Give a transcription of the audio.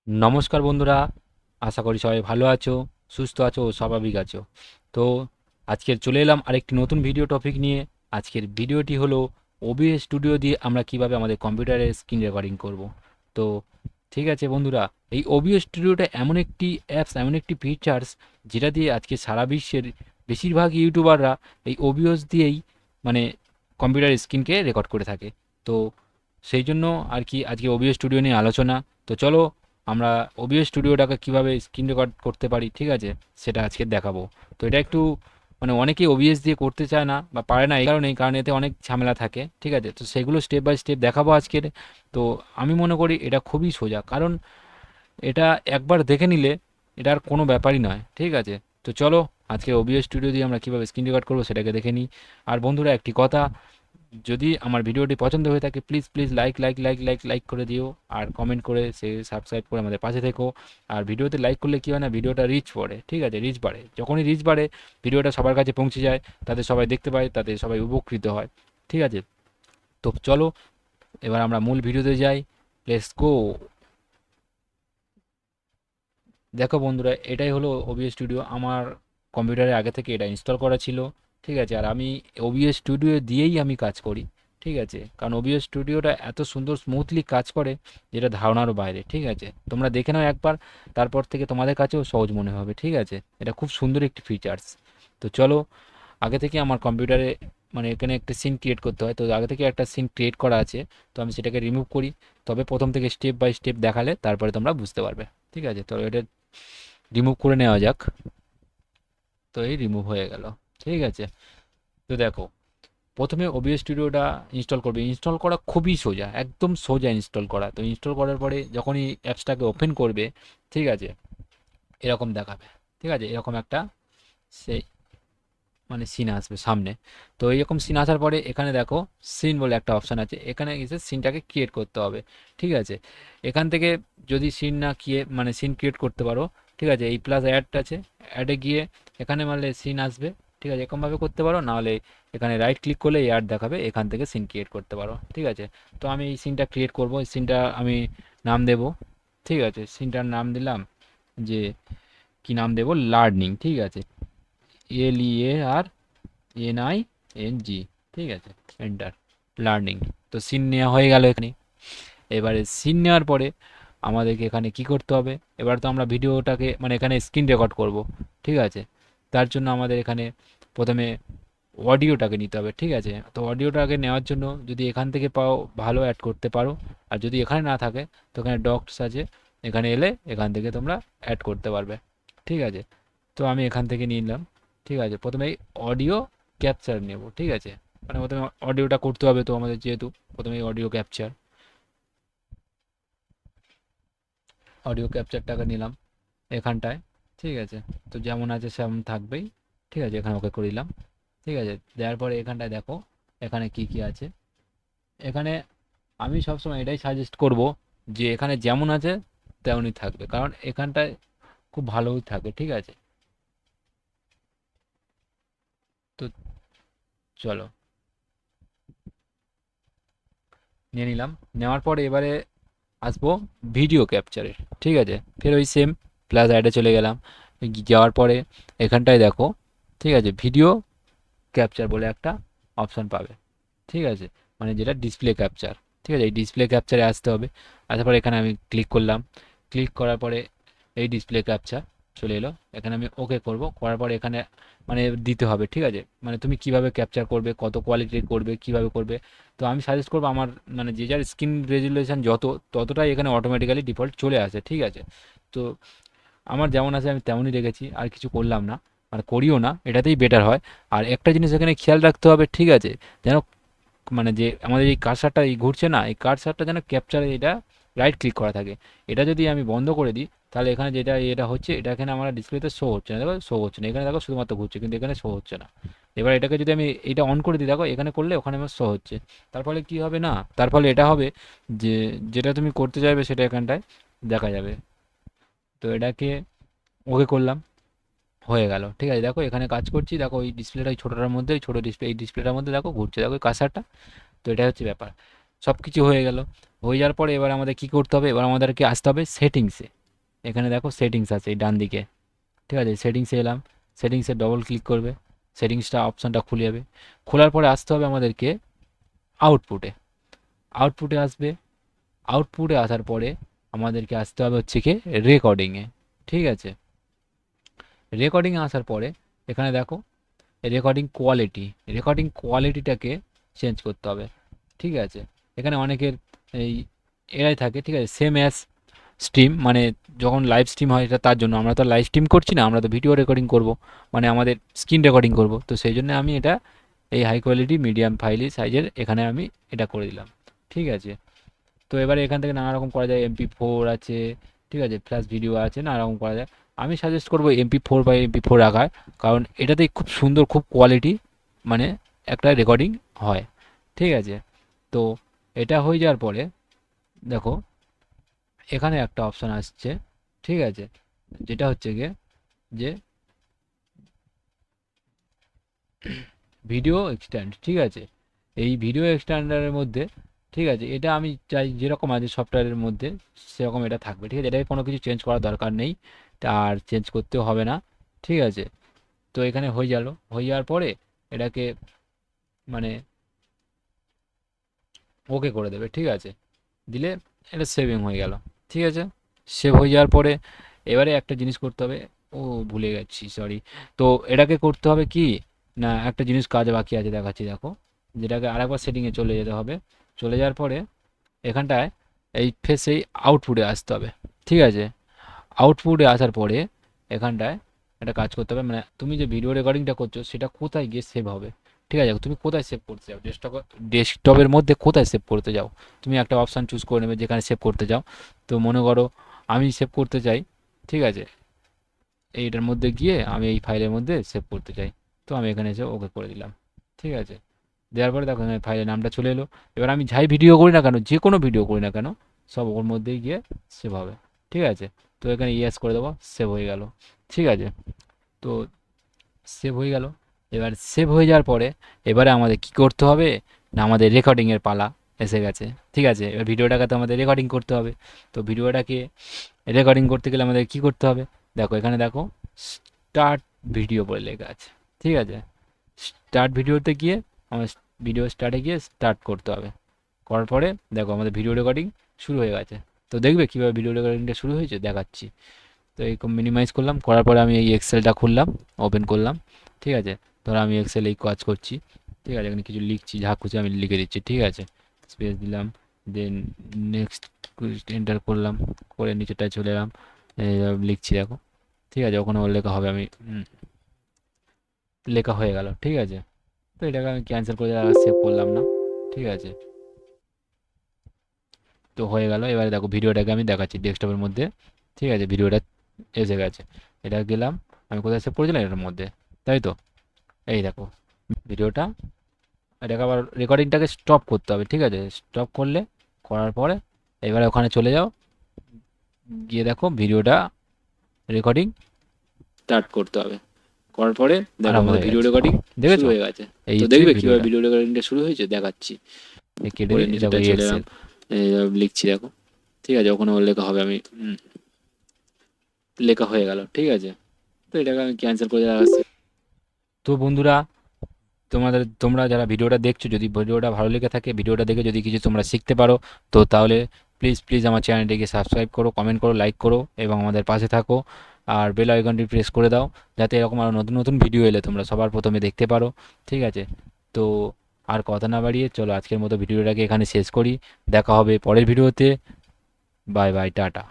নমস্কার বন্ধুরা, আশা করি সবাই ভালো আছো, সুস্থ আছো ও স্বাভাবিক আছো। তো আজকের চলে এলাম আরেকটি নতুন ভিডিও টপিক নিয়ে। আজকের ভিডিওটি হলো ওবিএস স্টুডিও দিয়ে আমরা কিভাবে আমাদের কম্পিউটারে স্ক্রিন রেকর্ডিং করব। তো ঠিক আছে বন্ধুরা, এই ওবিএস স্টুডিওটা এমন একটি অ্যাপস, এমন একটি ফিচার্স, যেটা দিয়ে আজকে সারা বিশ্বের বেশিরভাগ ইউটিউবাররা এই ওবিএস দিয়েই মানে কম্পিউটার স্ক্রিনকে রেকর্ড করে থাকে। তো সেই জন্য আর কি আজকে ওবিএস স্টুডিও নিয়ে আলোচনা। তো চলো আমরা ওবিএস স্টুডিওটাকে কীভাবে স্ক্রিন রেকর্ড করতে পারি, ঠিক আছে, সেটা আজকে দেখাবো। তো এটা একটু অনেকেই ওবিএস দিয়ে করতে চায় না বা পারে না, এই কারণেই, কারণ এতে অনেক ঝামেলা থাকে, ঠিক আছে। তো সেগুলো স্টেপ বাই স্টেপ দেখাবো আজকের। তো আমি মনে করি এটা খুবই সোজা, কারণ এটা একবার দেখে নিলে এটা আর কোনো ব্যাপারই নয়, ঠিক আছে। তো চলো আজকে ওবিএস স্টুডিও দিয়ে আমরা কীভাবে স্ক্রিন রেকর্ড করবো সেটাকে দেখে নিই। আর বন্ধুরা, একটি কথা, যদি আমার ভিডিওটি পছন্দ হয়ে থাকে please please like like like like like করে দিও, আর কমেন্ট করে সে সাবস্ক্রাইব করে আমাদের পাশে থেকো। আর ভিডিওতে লাইক করলে কী হয় না, ভিডিওটা রিচ পড়ে, ঠিক আছে, রিচ বাড়ে। যখনই রিচ বাড়ে ভিডিওটা সবার কাছে পৌঁছে যায়, তাতে সবাই দেখতে পায়, তাতে সবাই উপকৃত হয়, ঠিক আছে। তো চলো এবার আমরা মূল ভিডিওতে যাই। Let's go. দেখো বন্ধুরা, এটাই হলো ওবিএস স্টুডিও। আমার কম্পিউটারে আগে থেকে এটা ইনস্টল করা ছিল, ঠিক আছে। আর আমি ওবিএস স্টুডিও দিয়েই আমি কাজ করি, ঠিক আছে, কারণ ওবিএস স্টুডিওটা এত সুন্দর স্মুথলি কাজ করে যেটা ধারণারও বাইরে, ঠিক আছে। তোমরা দেখে নাও একবার, তারপর থেকে তোমাদের কাছেও সহজ মনে হবে, ঠিক আছে। এটা খুব সুন্দর একটি ফিচার্স। তো চলো, আগে থেকে আমার কম্পিউটারে এখানে একটা সিন ক্রিয়েট করতে হয়, তো আগে থেকে একটা সিন ক্রিয়েট করা আছে। তো আমি সেটাকে রিমুভ করি, তবে প্রথম থেকে স্টেপ বাই স্টেপ দেখালে তারপরে তোমরা বুঝতে পারবে, ঠিক আছে। তো এটা রিমুভ করে নেওয়া যাক। তো এই রিমুভ হয়ে গেল, ঠিক আছে। তো দেখো, প্রথমে ওবিএস স্টুডিওটা ইনস্টল করবে। ইনস্টল করা খুবই সোজা, একদম সোজা ইনস্টল করা। তো ইনস্টল করার পরে যখনই অ্যাপসটাকে ওপেন করবে, ঠিক আছে, এরকম দেখাবে, ঠিক আছে, এরকম একটা সেই সিন আসবে সামনে। তো এইরকম সিন আসার পরে এখানে দেখো সিন বলে একটা অপশান আছে, এখানে এসে সিনটাকে ক্রিয়েট করতে হবে, ঠিক আছে। এখান থেকে যদি সিন না সিন ক্রিয়েট করতে পারো, ঠিক আছে, এই প্লাস অ্যাড আছে, অ্যাডে গিয়ে এখানে মারলে সিন আসবে, ঠিক আছে, এরকমভাবে করতে পারো। নাহলে এখানে রাইট ক্লিক করলে এই অ্যাড দেখাবে, এখান থেকে সিন ক্রিয়েট করতে পারো, ঠিক আছে। তো আমি এই সিনটা ক্রিয়েট করব, এই সিনটা আমি নাম দেব, ঠিক আছে। সিনটার নাম দিলাম যে, কি নাম দেব, লার্নিং, ঠিক আছে, LEARNING, ঠিক আছে, এন্টার, লার্নিং। তো সিন নেওয়া হয়ে গেল এখানে। এবারে সিন নেওয়ার পরে আমাদেরকে এখানে কি করতে হবে, এবার তো আমরা ভিডিওটাকে এখানে স্ক্রিন রেকর্ড করব, ঠিক আছে। তার জন্য আমাদের এখানে প্রথমে অডিওটাকে নিতে হবে, ঠিক আছে। তো অডিওটাকে নেওয়ার জন্য যদি এখান থেকে পাও ভালো, অ্যাড করতে পারো। আর যদি এখানে না থাকে তো এখানে ডক্স আছে, এখানে এলে এখান থেকে তোমরা অ্যাড করতে পারবে, ঠিক আছে। তো আমি এখান থেকে নিলাম, ঠিক আছে। প্রথমে অডিও ক্যাপচার নেব, ঠিক আছে, প্রথমে অডিওটা করতে হবে, তো আমাদের যেহেতু প্রথমে অডিও ক্যাপচার, অডিও ক্যাপচারটাকে নিলাম এখানটায়, ঠিক আছে। তো যেমন আছে সেমন থাকবেই, ঠিক আছে, এখানে ওকে করে দিলাম, ঠিক আছে। দেওয়ার পরে এখানটায় দেখো এখানে কি কি আছে। এখানে আমি সবসময় এটাই সাজেস্ট করব যে এখানে যেমন আছে তেমনই থাকবে, কারণ এখানটায় খুব ভালোই থাকে, ঠিক আছে। তো চলো নিয়ে নিলাম। নেওয়ার পরে এবারে আসবো ভিডিও ক্যাপচারে, ঠিক আছে। ফের ওই সেম প্লাস অ্যাডে চলে গেলাম। যাওয়ার পরে এখানটায় দেখো, ঠিক আছে, ভিডিও ক্যাপচার বলে একটা অপশান পাবে, ঠিক আছে, যেটা ডিসপ্লে ক্যাপচার, ঠিক আছে। এই ডিসপ্লে ক্যাপচারে আসতে হবে। আসার পরে এখানে আমি ক্লিক করলাম। ক্লিক করার পরে এই ডিসপ্লে ক্যাপচার চলে এলো। এখানে আমি ওকে করব, করার পরে এখানে দিতে হবে, ঠিক আছে, তুমি কিভাবে ক্যাপচার করবে, কত কোয়ালিটির করবে, কিভাবে করবে। তো আমি সাজেস্ট করবো আমার যে যার স্ক্রিন রেজুলেশন ততটাই এখানে অটোমেটিক্যালি ডিফল্ট চলে আসে, ঠিক আছে। তো আমার যেমন আছে আমি তেমনই রেখেছি, আর কিছু করলাম না, করিও না, এটাতেই বেটার হয়। আর একটা জিনিস এখানে খেয়াল রাখতে হবে, ঠিক আছে, যেন যে আমাদের এই কার্সারটা এই ঘুরছে না, এই কার্সারটা যেন ক্যাপচারে এটা রাইট ক্লিক করা থাকে। এটা যদি আমি বন্ধ করে দিই তাহলে এখানে যেটা এটা হচ্ছে, এটা এখানে আমার ডিসপ্লেতে শো হচ্ছে না, দেখো শো হচ্ছে না, এখানে দেখো শুধুমাত্র ঘুরছে, কিন্তু এখানে শো হচ্ছে না। এবার এটাকে যদি আমি এটা অন করে দিই, দেখো এখানে করলে ওখানে আমার শো হচ্ছে। তার ফলে কী হবে না, তার ফলে এটা হবে যে যেটা তুমি করতে চাইবে সেটা এখানটায় দেখা যাবে। তো এটাকে ওকে করলাম, হয়ে গেল, ঠিক আছে। দেখো এখানে কাজ করছি, দেখো ওই ডিসপ্লেটা, ওই ছোটোটার মধ্যে, ওই ছোটো ডিসপ্লে, এই ডিসপ্লেটার মধ্যে দেখো ঘুরছে, দেখো ওই কার্সারটা। তো এটাই সব কিছু হয়ে গেল। হয়ে যাওয়ার পরে এবার আমাদের কী করতে হবে, এবার আমাদেরকে আসতে হবে সেটিংসে, এখানে দেখো সেটিংস আছে এই ডান দিকে, ঠিক আছে? সেটিংসে এলাম, সেটিংসে ডবল ক্লিক করবে, সেটিংসটা অপশানটা খুলে যাবে। খোলার পরে আসতে হবে আমাদেরকে আউটপুটে, আউটপুটে আসবে। আউটপুটে আসার পরে আমাদেরকে আসতে হবে হচ্ছে কি রেকর্ডিংয়ে, ঠিক আছে? রেকর্ডিংয়ে আসার পরে এখানে দেখো রেকর্ডিং কোয়ালিটি, রেকর্ডিং কোয়ালিটিটাকে চেঞ্জ করতে হবে, ঠিক আছে? এখানে অনেকের এই এরাই থাকে, ঠিক আছে? সেম অ্যাজ স্ট্রিম, মানে যখন লাইভ স্ট্রিম হয় এটা তার জন্য, আমরা তো লাইভ স্ট্রিম করছি না, আমরা তো ভিডিও রেকর্ডিং করব, মানে আমাদের স্ক্রিন রেকর্ডিং করব, তো সেই জন্য আমি এটা এই হাই কোয়ালিটি মিডিয়াম ফাইলি সাইজের এখানে আমি এটা করে দিলাম, ঠিক আছে? তো এবারে এখান থেকে নানা রকম করা যায়, MP4 আছে, ঠিক আছে? ফ্ল্যাশ ভিডিও আছে, নানা রকম করা যায়। আমি সাজেস্ট করবো MP4 বাই MP4 রাখার, কারণ এটাতে খুব সুন্দর, খুব কোয়ালিটি, মানে একটা রেকর্ডিং হয়, ঠিক আছে? তো এটা হয়ে যাওয়ার পরে দেখো এখানে একটা অপশান আসছে, ঠিক আছে? যেটা হচ্ছে গিয়ে যে ভিডিও এক্সটেন্ড, ঠিক আছে? এই ভিডিও এক্সটেন্ডারের মধ্যে, ঠিক আছে, এটা আমি চাই যেরকম আছে সফটওয়্যারের মধ্যে সেরকম এটা থাকবে, ঠিক আছে? এটাকে কোনো কিছু চেঞ্জ করার দরকার নেই, তা আর চেঞ্জ করতেও হবে না, ঠিক আছে? তো এখানে হয়ে গেল, হয়ে যাওয়ার পরে এটাকে মানে ওকে করে দেবে, ঠিক আছে? দিলে এটা সেভিং হয়ে গেল, ঠিক আছে? সেভ হয়ে যাওয়ার পরে এবারে একটা জিনিস করতে হবে, ও ভুলে গেছি, সরি। তো এটাকে করতে হবে কি না, একটা জিনিস কাজ বাকি আছে দেখাচ্ছি, দেখো, যেটাকে আরেকবার সেটিংয়ে চলে যেতে হবে। চলে যাওয়ার পরে এখানটায় এই ফেসেই আউটপুটে আসতে হবে, ঠিক আছে? আউটপুটে আসার পরে এখানটায় একটা কাজ করতে হবে, মানে তুমি যে ভিডিও রেকর্ডিংটা করছো সেটা কোথায় গিয়ে সেভ হবে, ঠিক আছে? তুমি কোথায় সেভ করতে চাও, ডেস্কটপের মধ্যে কোথায় সেভ করতে যাও, তুমি একটা অপশান চুজ করে নেবে যেখানে সেভ করতে চাও। তো মনে করো আমি সেভ করতে চাই, ঠিক আছে, এইটার মধ্যে গিয়ে আমি এই ফাইলের মধ্যে সেভ করতে চাই, তো আমি এখানে এসে ওকে করে দিলাম, ঠিক আছে? দেওয়ার পরে দেখো এখানে ফাইলের নামটা চলে এলো। এবার আমি যাই ভিডিও করি না কেন, যে কোনো ভিডিও করি না কেন, সব ওর মধ্যেই গিয়ে সেভ হবে, ঠিক আছে? তো এখানে ইয়েস করে দেবো, সেভ হয়ে গেল, ঠিক আছে? তো সেভ হয়ে গেল। এবার সেভ হয়ে যাওয়ার পরে এবারে আমাদের কি করতে হবে না, আমাদের রেকর্ডিংয়ের পালা এসে গেছে, ঠিক আছে? এবার ভিডিওটাকে তো আমাদের রেকর্ডিং করতে হবে। তো ভিডিওটাকে রেকর্ডিং করতে গেলে আমাদের কি করতে হবে, দেখো এখানে দেখো স্টার্ট ভিডিও বলে লেখা আছে, ঠিক আছে? স্টার্ট ভিডিওতে গিয়ে আমার ভিডিও স্টার্টে গিয়ে স্টার্ট করতে হবে। করার পরে দেখো আমাদের ভিডিও রেকর্ডিং শুরু হয়ে গেছে। তো দেখবে কীভাবে ভিডিও রেকর্ডিংটা শুরু হয়েছে দেখাচ্ছি। তো এই মিনিমাইজ করলাম, করার পরে আমি এই এক্সেলটা খুললাম, ওপেন করলাম, ঠিক আছে? ধরো আমি এক্সেল এই কাজ করছি, ঠিক আছে? এখানে কিছু লিখছি, যা খুশি আমি লিখে দিচ্ছি, ঠিক আছে? স্পেস দিলাম, দেন নেক্সট এন্টার করলাম, করে নিচেটায় চলে এলাম, লিখছি দেখো, ঠিক আছে? ওখানে ওর লেখা হবে, আমি লেখা হয়ে গেল, ঠিক আছে? তো এটাকে আমি ক্যান্সেল করে সেভ করলাম না, ঠিক আছে? তো হয়ে গেল। এবারে দেখো ভিডিওটাকে আমি দেখাচ্ছি ডেস্কটপের মধ্যে, ঠিক আছে? ভিডিওটা এসে গেছে। এটা গেলাম, আমি কোথায় সেভ করেছিলাম এটার মধ্যে, তাই তো? এই দেখো ভিডিওটা, এটাকে আবার রেকর্ডিংটাকে স্টপ করতে হবে, ঠিক আছে? স্টপ করলে, করার পরে এবারে ওখানে চলে যাও, গিয়ে দেখো ভিডিওটা রেকর্ডিং স্টার্ট করতে হবে। করার পরে দেখো আমাদের ভিডিও রেকর্ডিং শুরু হয়ে গেছে। এই তো দেখবে কিভাবে ভিডিও রেকর্ডিংটা শুরু হয়েছে দেখাচ্ছি। কেটে নিচেটা চলে এলাম, লিখছি দেখো, ঠিক আছে? ওখানে ওর লেখা হবে, আমি লেখা হয়ে গেল, ঠিক আছে? তো এটাকে আমি ক্যান্সেল করে দেখাচ্ছি। তো বন্ধুরা, তোমরা যারা ভিডিওটা দেখছো, যদি ভিডিওটা ভালো লেগে থাকে, ভিডিওটা দেখে যদি কিছু তোমরা শিখতে পারো, তো তাহলে প্লিজ প্লিজ আমার চ্যানেলটিকে সাবস্ক্রাইব করো, কমেন্ট করো, লাইক করো এবং আমাদের পাশে থাকো। আর বেল আইকনটি প্রেস করে দাও, যাতে এরকম আরও নতুন নতুন ভিডিও এলে তোমরা সবার প্রথমে দেখতে পারো, ঠিক আছে? তো আর কথা না বাড়িয়ে চলো আজকের মতো ভিডিওটাকে এখানে শেষ করি। দেখা হবে পরের ভিডিওতে। Bye bye, tata.